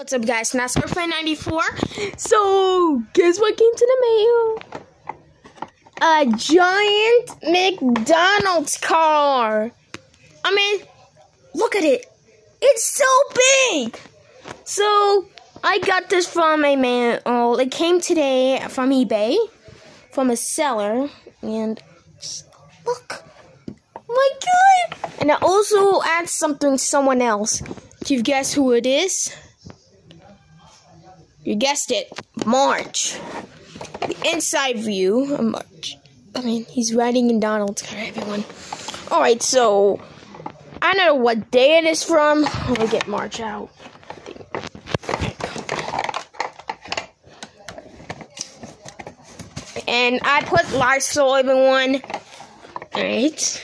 What's up, guys? NASCARFan94. So, guess what came to the mail? A giant McDonald's car. I mean, look at it. It's so big. So, I got this from a man. Oh, it came today from eBay, from a seller, and look. My God! And I also add someone else. Can you guess who it is? You guessed it, March. The inside view of March. I mean, he's riding in Donald's car, everyone. Alright, so, I don't know what day it is from. Let me get March out. And I put Lysol, everyone. Alright.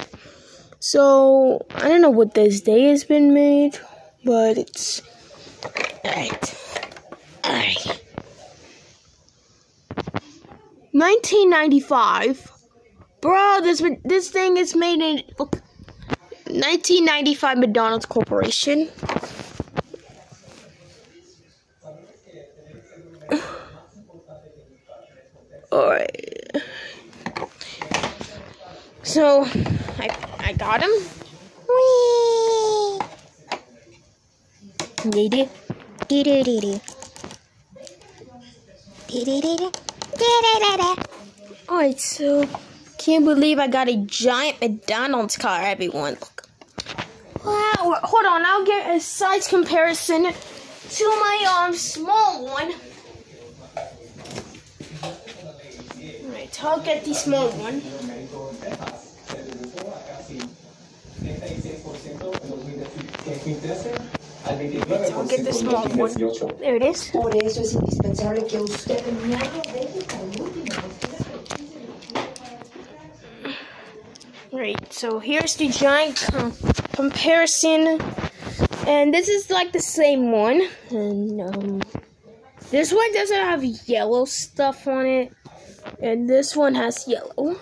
So, I don't know what this day has been made, but it's... Alright. 1995. Bro, this thing is made in... Look. 1995 McDonald's Corporation. Alright. So, I got him. Whee! Alright, so can't believe I got a giant McDonald's car, everyone. Look. Wow, hold on, I'll get a size comparison to my small one. Alright, I'll get the small one. I'll get the small one. There it is. Right, so here's the giant comparison. And this is like the same one. And this one doesn't have yellow stuff on it. And this one has yellow.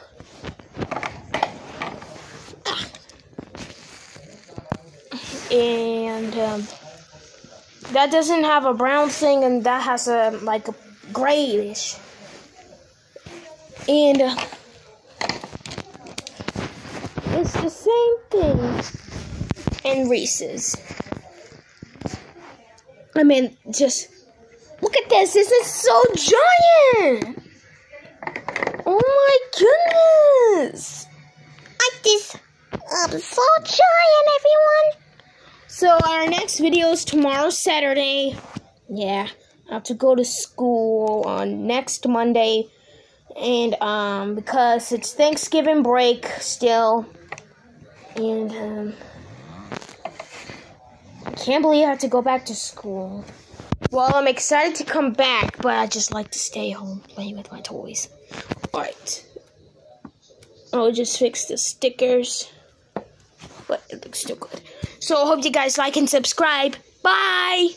And that doesn't have a brown thing, and that has like a grayish. And it's the same thing in Reese's. I mean, just look at this. This is so giant. Oh my goodness! Like this, so giant, everyone. So our next video is tomorrow, Saturday. Yeah, I have to go to school on next Monday, and because it's Thanksgiving break still, and I can't believe I have to go back to school. Well, I'm excited to come back, but I just like to stay home playing with my toys. Alright, I'll just fix the stickers, but it looks still good. So I hope you guys like and subscribe. Bye!